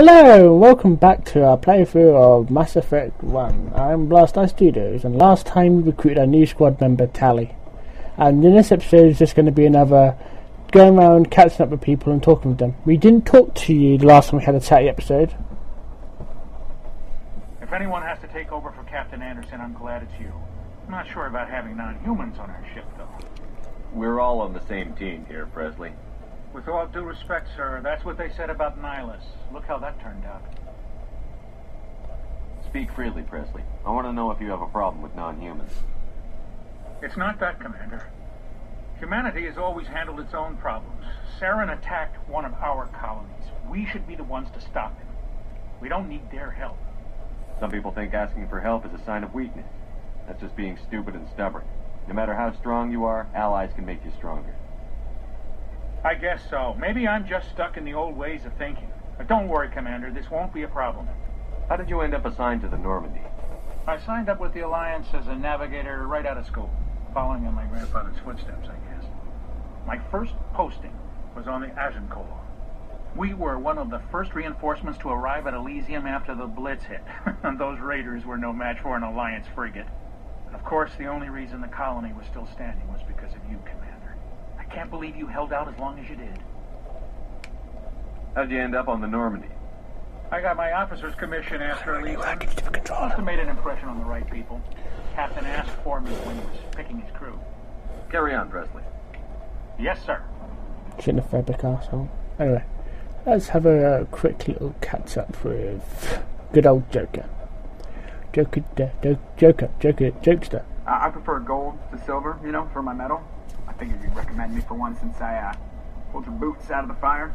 Hello, welcome back to our playthrough of Mass Effect 1. I'm Blast Eye Studios, and last time we recruited our new squad member, Tali. And in this episode is just going to be another going around, catching up with people and talking with them. We didn't talk to you the last time we had a chatty episode. If anyone has to take over for Captain Anderson, I'm glad it's you. I'm not sure about having non-humans on our ship, though. We're all on the same team here, Presley. With all due respect, sir, that's what they said about Nihilus. Look how that turned out. Speak freely, Presley. I want to know if you have a problem with non-humans. It's not that, Commander. Humanity has always handled its own problems. Saren attacked one of our colonies. We should be the ones to stop him. We don't need their help. Some people think asking for help is a sign of weakness. That's just being stupid and stubborn. No matter how strong you are, allies can make you stronger. I guess so. Maybe I'm just stuck in the old ways of thinking. But don't worry, Commander. This won't be a problem. How did you end up assigned to the Normandy? I signed up with the Alliance as a navigator right out of school, following in my grandfather's footsteps, I guess. My first posting was on the Agincourt. We were one of the first reinforcements to arrive at Elysium after the Blitz hit. And those raiders were no match for an Alliance frigate. And of course, the only reason the colony was still standing was because of you, Commander. I can't believe you held out as long as you did. How'd you end up on the Normandy? I got my officer's commission after Elysium. Must have made an impression on the right people. Captain asked for me when he was picking his crew. Carry on, Presley. Yes, sir. Xenophobic arsehole. Anyway, let's have a quick little catch up with good old Joker. Jokester. I prefer gold to silver, for my medal. I figured you'd recommend me for one since I pulled your boots out of the fire.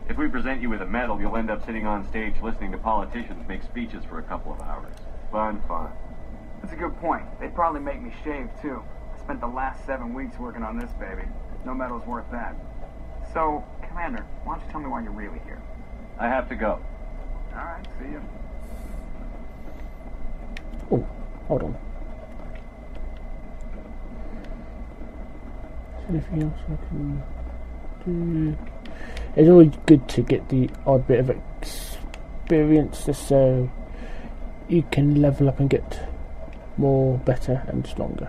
If we present you with a medal, you'll end up sitting on stage listening to politicians make speeches for a couple of hours. Fun. That's a good point. They'd probably make me shave, too. I spent the last 7 weeks working on this baby. No medal's worth that. So, Commander, why don't you tell me why you're really here? I have to go. All right, see you. Oh, hold on. Anything else I can do? It's always good to get the odd bit of experience just so you can level up and get more, better and stronger.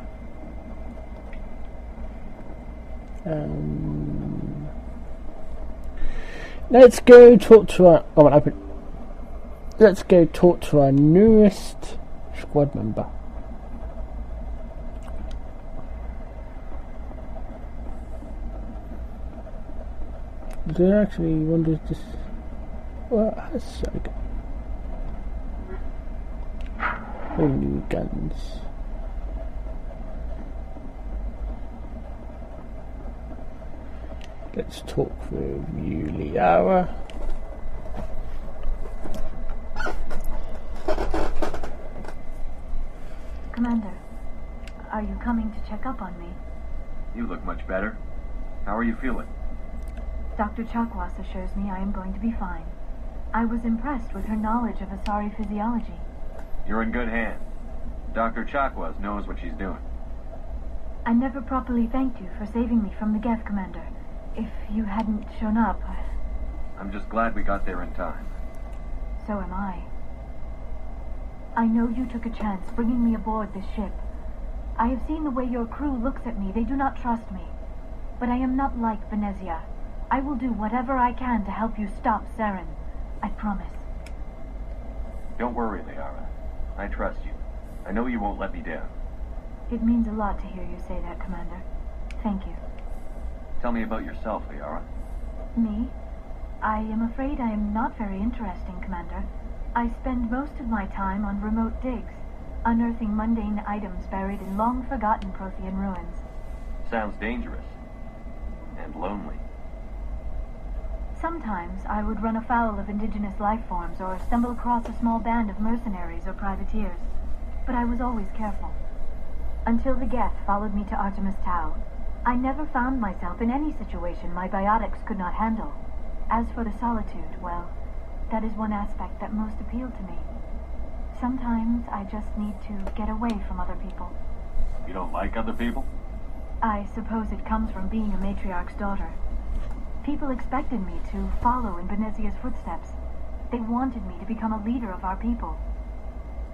Let's go talk to our let's go talk to our newest squad member. I actually wonder if this... Well, that's so good. Oh, new guns. Let's talk with you, Liara. Commander, are you coming to check up on me? You look much better. How are you feeling? Dr. Chakwas assures me I am going to be fine. I was impressed with her knowledge of Asari physiology. You're in good hands. Dr. Chakwas knows what she's doing. I never properly thanked you for saving me from the Geth, Commander. If you hadn't shown up... I'm just glad we got there in time. So am I. I know you took a chance bringing me aboard this ship. I have seen the way your crew looks at me. They do not trust me. But I am not like Venezia. I will do whatever I can to help you stop Saren. I promise. Don't worry, Liara. I trust you. I know you won't let me down. It means a lot to hear you say that, Commander. Thank you. Tell me about yourself, Liara. Me? I am afraid I am not very interesting, Commander. I spend most of my time on remote digs, unearthing mundane items buried in long-forgotten Prothean ruins. Sounds dangerous. And lonely. Sometimes I would run afoul of indigenous life forms or stumble across a small band of mercenaries or privateers, but I was always careful. Until the Geth followed me to Artemis Tau, I never found myself in any situation my biotics could not handle. As for the solitude, well, that is one aspect that most appealed to me. Sometimes I just need to get away from other people. You don't like other people? I suppose it comes from being a matriarch's daughter. People expected me to follow in Venezia's footsteps. They wanted me to become a leader of our people.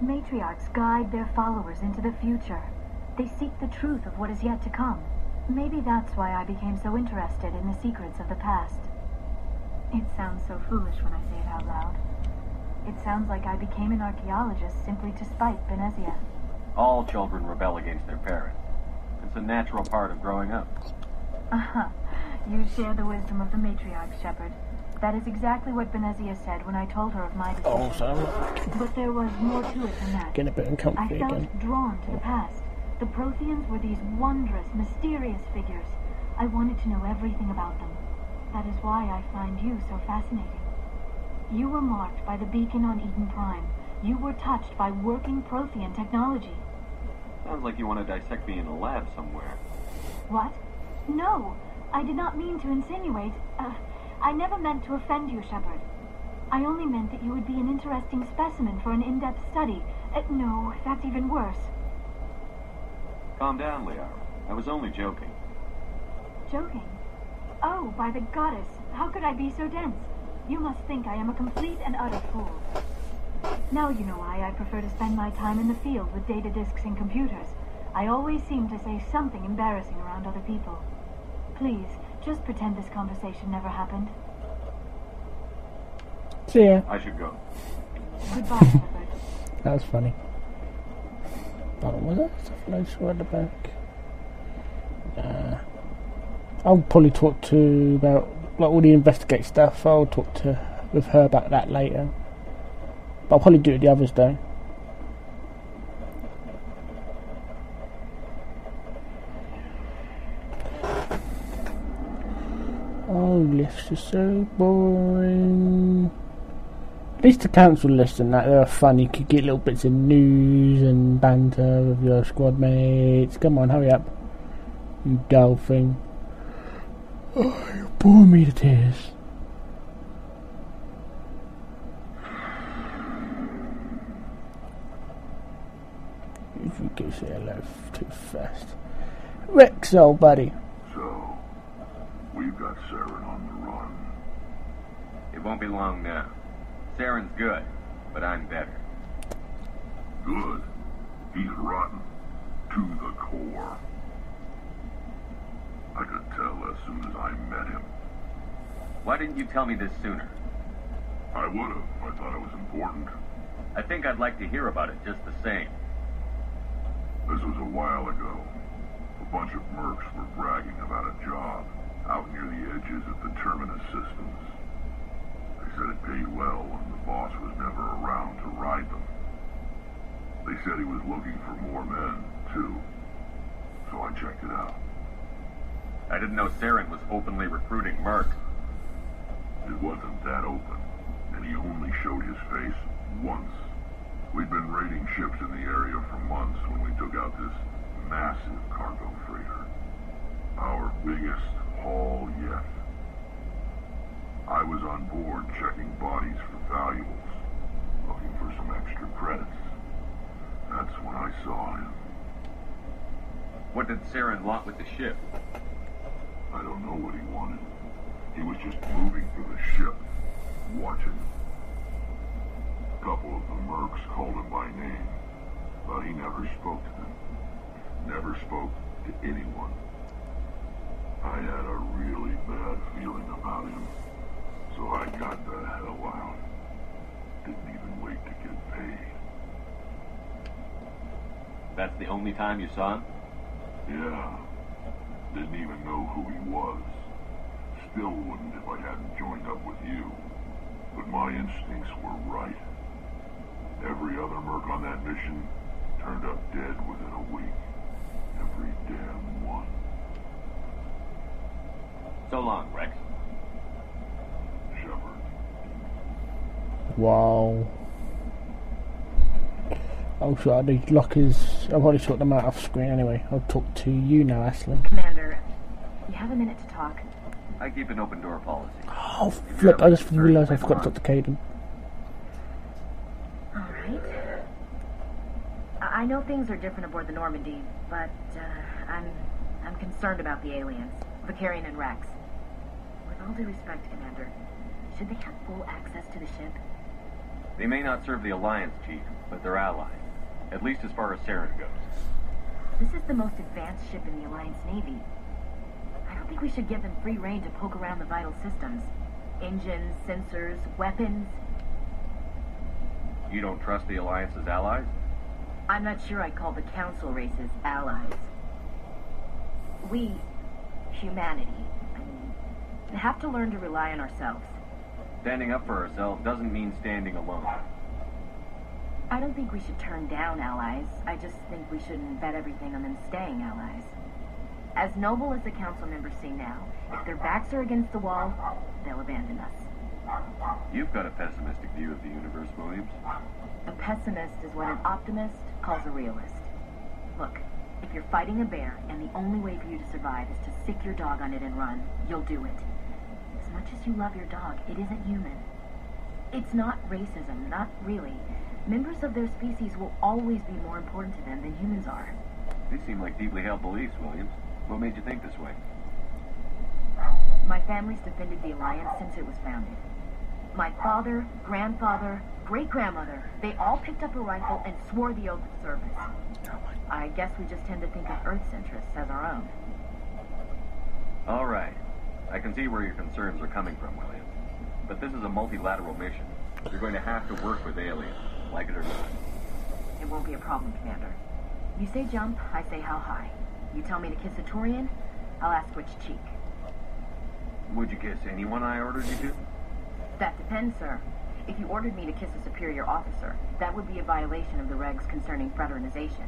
Matriarchs guide their followers into the future. They seek the truth of what is yet to come. Maybe that's why I became so interested in the secrets of the past. It sounds so foolish when I say it out loud. It sounds like I became an archaeologist simply to spite Benezia. All children rebel against their parents. It's a natural part of growing up. Uh-huh. You share the wisdom of the matriarch, Shepard. That is exactly what Benezia said when I told her of my decision. Oh, so I'm not But there was more to it than that. getting a bit uncomfortable I felt again. drawn to the past. The Protheans were these wondrous, mysterious figures. I wanted to know everything about them. That is why I find you so fascinating. You were marked by the beacon on Eden Prime. You were touched by working Prothean technology. Sounds like you want to dissect me in a lab somewhere. What? No, I did not mean to insinuate. I never meant to offend you, Shepard. I only meant that you would be an interesting specimen for an in-depth study. No, that's even worse. Calm down, Liara. I was only joking. Joking? Oh, by the goddess, how could I be so dense? You must think I am a complete and utter fool. Now you know why I prefer to spend my time in the field with data disks and computers. I always seem to say something embarrassing around other people. Please, just pretend this conversation never happened. See ya. I should go. Goodbye, Shepard. That was funny. Oh, was that something I saw at the back? I'll probably talk to about like all the investigate stuff. I'll talk to with her about that later. But I'll probably do it with the others though. Oh, lists are so boring. At least the council lists and that, they're fun. You could get little bits of news and banter with your squad mates. Come on, hurry up. You dull thing. Oh, you bore me to tears. If you go say hello too fast. Rex, old buddy. So, we've got Saren on the run. It won't be long now. Saren's good, but I'm better. Good. He's rotten. To the core. I could tell as soon as I met him. Why didn't you tell me this sooner? I would've. I thought it was important. I think I'd like to hear about it just the same. This was a while ago. A bunch of mercs were bragging about a job out near the edges of the Terminus systems. They said it paid well and the boss was never around to ride them. They said he was looking for more men, too. So I checked it out. I didn't know Saren was openly recruiting mercs. It wasn't that open, and he only showed his face once. We'd been raiding ships in the area for months when we took out this massive cargo freighter. Our biggest haul yet. I was on board checking bodies for valuables, looking for some extra credits. That's when I saw him. What did Saren want with the ship? I don't know what he wanted. He was just moving through the ship, watching. A couple of the mercs called him by name, but he never spoke to them. Never spoke to anyone. I had a really bad feeling about him, so I got the hell out. Didn't even wait to get paid. That's the only time you saw him? Yeah. Didn't even know who he was. Still wouldn't if I hadn't joined up with you. But my instincts were right. Every other merc on that mission turned up dead within a week. Every damn one. So long, Rex. Shepard. Wow. Oh, sure, the lockers. I've already sorted them out off screen anyway. I'll talk to you now, Aslan. Commander, you have a minute to talk? I keep an open door policy. Oh, flip, I just realised I forgot to talk to Caden. Alright. I know things are different aboard the Normandy, but I'm concerned about the aliens, Vicarian and Rex. With all due respect, Commander, should they have full access to the ship? They may not serve the Alliance, Chief, but they're allies. At least as far as Saren goes. This is the most advanced ship in the Alliance Navy. I don't think we should give them free rein to poke around the vital systems. Engines, sensors, weapons. You don't trust the Alliance's allies? I'm not sure I'd call the Council races allies. We, humanity, have to learn to rely on ourselves. Standing up for ourselves doesn't mean standing alone. I don't think we should turn down allies. I just think we shouldn't bet everything on them staying allies. As noble as the council members say now, if their backs are against the wall, they'll abandon us. You've got a pessimistic view of the universe, Williams. A pessimist is what an optimist calls a realist. Look, if you're fighting a bear and the only way for you to survive is to sick your dog on it and run, you'll do it. As much as you love your dog, it isn't human. It's not racism, not really. Members of their species will always be more important to them than humans are. These seem like deeply held beliefs, Williams. What made you think this way? My family's defended the Alliance since it was founded. My father, grandfather, great-grandmother, they all picked up a rifle and swore the oath of service. I guess we just tend to think of Earth's interests as our own. All right. I can see where your concerns are coming from, Williams. But this is a multilateral mission. You're going to have to work with aliens, like it or not. It won't be a problem, Commander. You say jump, I say how high. You tell me to kiss a Turian, I'll ask which cheek. Would you kiss anyone I ordered you to? That depends, sir. If you ordered me to kiss a superior officer, that would be a violation of the regs concerning fraternization.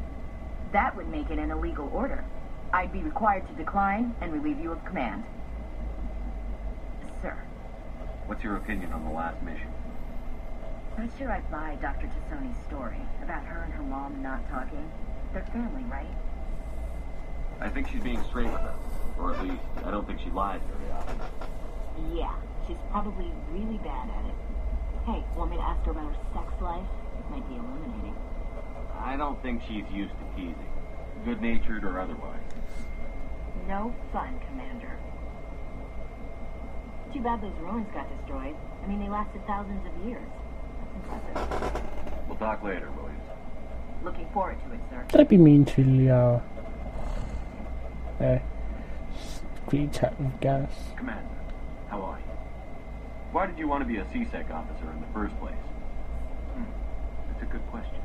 That would make it an illegal order. I'd be required to decline and relieve you of command. Sir. What's your opinion on the last mission? Not sure I buy Dr. Tassoni's story about her and her mom not talking. They're family, right? I think she's being straight with us. Or at least, I don't think she lies very often. Yeah, she's probably really bad at it. Hey, want me to ask her about her sex life? Might be illuminating. I don't think she's used to teasing. Good-natured or otherwise. No fun, Commander. Too bad those ruins got destroyed. I mean, they lasted thousands of years. That's impressive. We'll talk later, Williams. Looking forward to it, sir. Don't be mean to Leo. Quick chat with Gas. Commander, how are you? Why did you want to be a CSEC officer in the first place? That's a good question.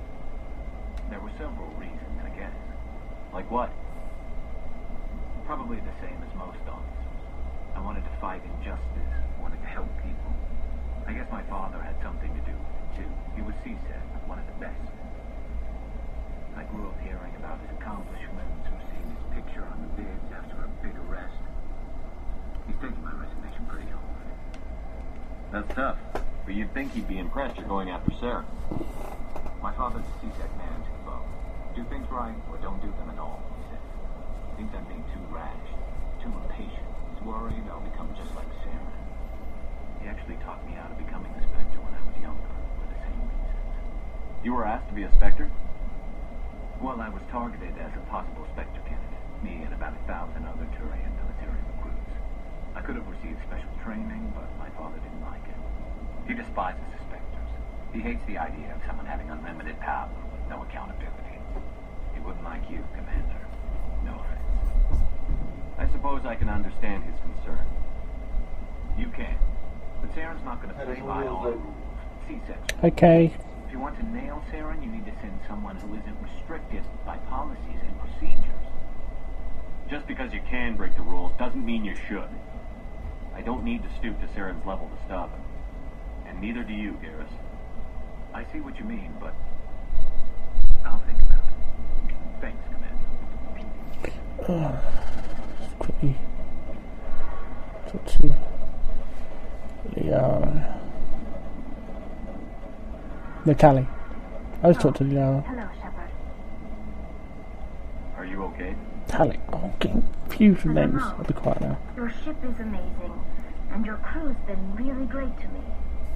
There were several reasons, I guess. Like what? Probably the same as most officers. I wanted to fight injustice, wanted to help people. I guess my father had something to do with it, too. He was CSEC, one of the best. I grew up hearing about his accomplishments or seeing his picture on the bids after a big arrest. He's taking my resignation pretty hard. That's tough. But you'd think he'd be impressed you're going after Sarah. My father's a CSEC man to the bone. Do things right or don't do them at all, he said. Thinks I'm being too rash, too impatient. He's worried I'll become just like Sarah. He actually talked me out of becoming a Spectre when I was younger, for the same reasons. You were asked to be a Spectre? Well, I was targeted as a possible Spectre candidate. Me and about 1,000 other Turian military recruits. I could have received special training, but my father didn't like it. He despises the Spectres. He hates the idea of someone having unlimited power with no accountability. He wouldn't like you, Commander. No offense. I suppose I can understand his concern. You can. But Saren's not going to play by all the rules. C-section. Okay. If you want to nail Saren, you need to send someone who isn't restricted by policies and procedures. Just because you can break the rules doesn't mean you should. I don't need to stoop to Saren's level to stop him. And neither do you, Garrus. I see what you mean, but I'll think about it. Thanks, Commander. Quickly talk to Leo. No, Tali. I was talking to Leo. Hello, Shepard. Are you okay? Tali. Oh, getting confused with names. I'll be quiet now. Your ship is amazing, and your crew's been really great to me,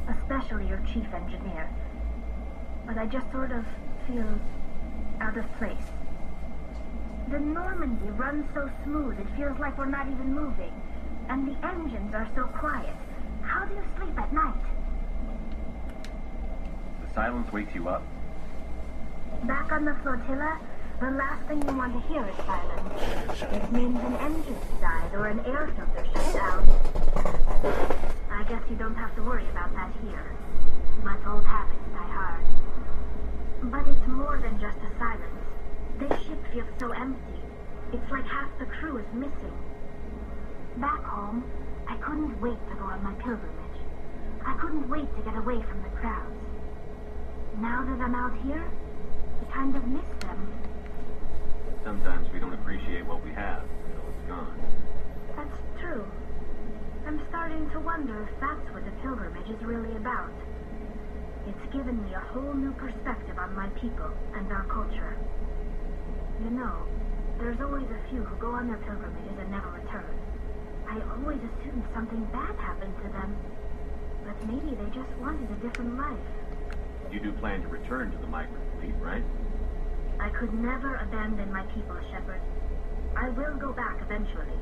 especially your chief engineer. But I just sort of feel out of place. The Normandy runs so smooth, it feels like we're not even moving. And the engines are so quiet. How do you sleep at night? The silence wakes you up? Back on the flotilla, the last thing you want to hear is silence. It means an engine died or an air filter shut down. I guess you don't have to worry about that here. But old habits die hard. But it's more than just a silence. This ship feels so empty. It's like half the crew is missing. Back home, I couldn't wait to go on my pilgrimage. I couldn't wait to get away from the crowds. Now that I'm out here, I kind of miss them. Sometimes we don't appreciate what we have until it's gone. That's true. I'm starting to wonder if that's what the pilgrimage is really about. It's given me a whole new perspective on my people and our culture. You know, there's always a few who go on their pilgrimages and never return. I always assumed something bad happened to them. But maybe they just wanted a different life. You do plan to return to the migrant fleet, right? I could never abandon my people, Shepard. I will go back eventually.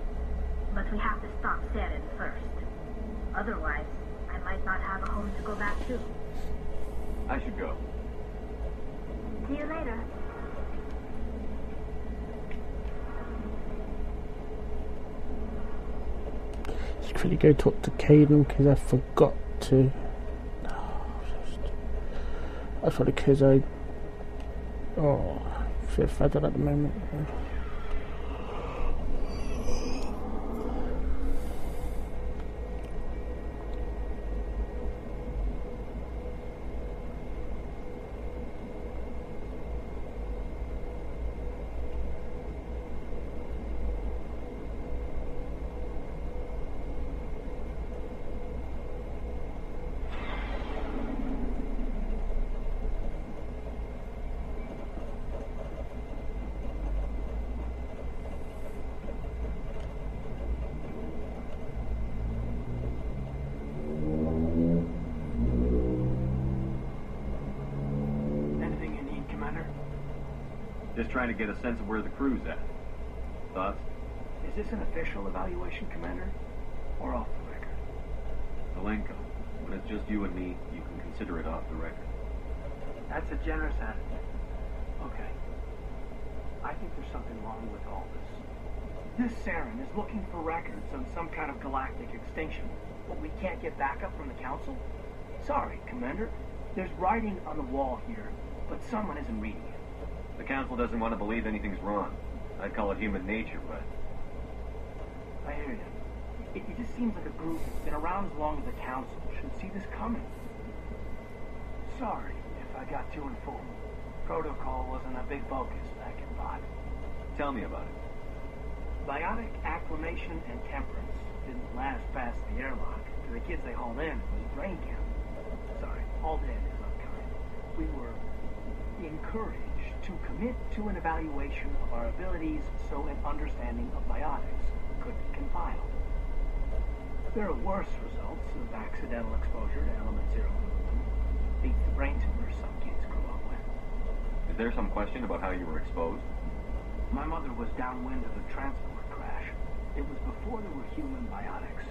But we have to stop Saren first. Otherwise, I might not have a home to go back to. I should go. See you later. Let's quickly go talk to Caden because I forgot to. That's probably because I. Oh, shit, feathered at the moment. Just trying to get a sense of where the crew's at. Thoughts? Is this an official evaluation, Commander? Or off the record? Zelenko, when it's just you and me, you can consider it off the record. That's a generous attitude. Okay. I think there's something wrong with all this. This Saren is looking for records on some kind of galactic extinction. But we can't get backup from the Council? Sorry, Commander. There's writing on the wall here, but someone isn't reading it. The Council doesn't want to believe anything's wrong. I'd call it human nature, but... I hear you. It just seems like a group that's been around as long as the Council should see this coming. Sorry if I got too informal. Protocol wasn't a big focus back in Bot. Tell me about it. Biotic acclimation and temperance didn't last past the airlock. To the kids they hauled in, it was brain camp. Sorry, hauled in is unkind. We were encouraged to commit to an evaluation of our abilities so an understanding of biotics could be compiled. There are worse results of accidental exposure to element 0 movement. Beats the brain tumors some kids grew up with. Is there some question about how you were exposed? My mother was downwind of the transport crash. It was before there were human biotics,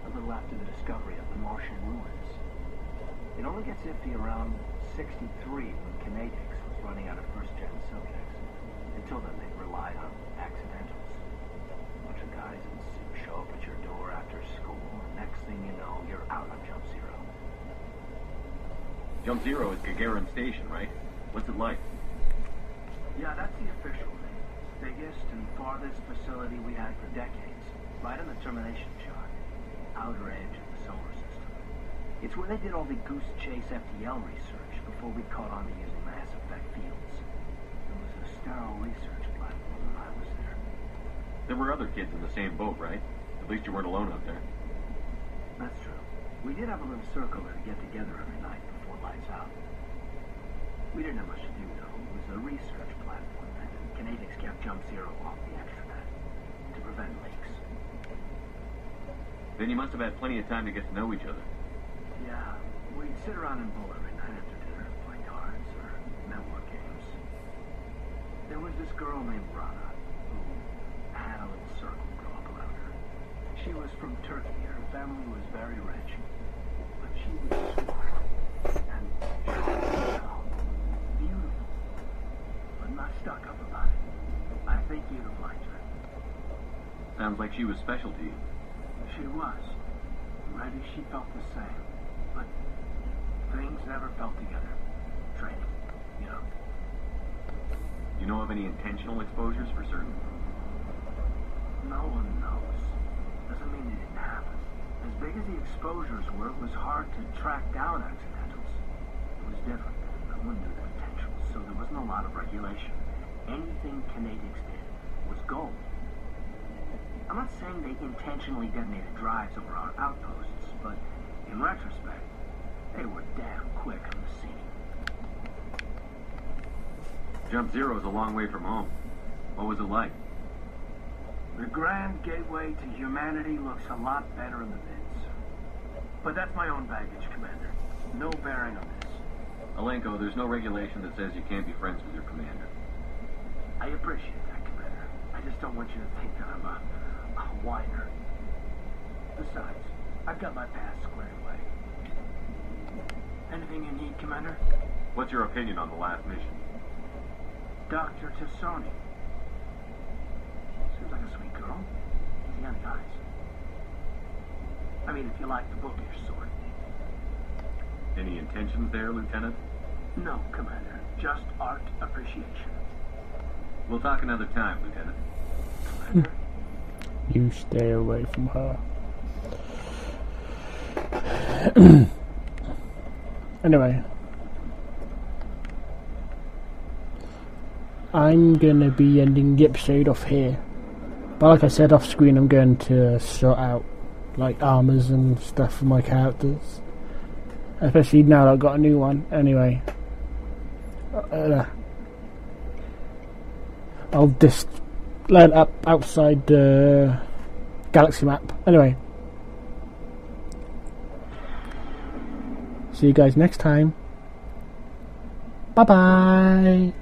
a little after the discovery of the Martian ruins. It only gets iffy around 63 when kinetics was running out of first-gen subjects. Until then, they relied on accidentals. A bunch of guys in suits show up at your door after school, and next thing you know, you're out on Jump Zero. Jump Zero is Gagarin Station, right? What's it like? Yeah, that's the official name. Biggest and farthest facility we had for decades. Right on the termination chart. Outer edge of the solar system. It's where they did all the Goose Chase FTL research before we caught on to using mass effect fields. It was a sterile research platform when I was there. There were other kids in the same boat, right? At least you weren't alone out there. That's true. We did have a little circle to get together every night before lights out. We didn't have much to do, though. It was a research platform, and kinetics kept Jump Zero off the extranet to prevent leaks. Then you must have had plenty of time to get to know each other. Yeah, we'd sit around and bowl every night after dinner, play cards or network games. There was this girl named Rana who had a little circle grow up around her. She was from Turkey. Her family was very rich, but she was smart and sharp. Sounds like she was special to you. She was. Maybe she felt the same. But things never felt together. Training, you know. You know of any intentional exposures for certain? No one knows. Doesn't mean they didn't happen. As big as the exposures were, it was hard to track down accidentals. It was different. No one knew the potential, so there wasn't a lot of regulation. Anything Canadians did was gold. I'm not saying they intentionally detonated drives over our outposts, but in retrospect, they were damn quick on the scene. Jump Zero is a long way from home. What was it like? The Grand Gateway to Humanity looks a lot better in the vids. But that's my own baggage, Commander. No bearing on this. Alenko, there's no regulation that says you can't be friends with your commander. I appreciate that, Commander. I just don't want you to think that I'm a whiner. Besides, I've got my past squared away. Anything you need, Commander? What's your opinion on the last mission? Dr. Tassoni. Seems like a sweet girl. Easy on the eyes. I mean, if you like the bookish sort. Any intentions there, Lieutenant? No, Commander. Just art appreciation. We'll talk another time, Lieutenant. Commander? You stay away from her. Anyway. I'm gonna be ending the episode off here. But like I said off screen, I'm going to sort out like armors and stuff for my characters. Especially now that I've got a new one. Anyway. I'll just land up outside the galaxy map. Anyway. See you guys next time. Bye bye.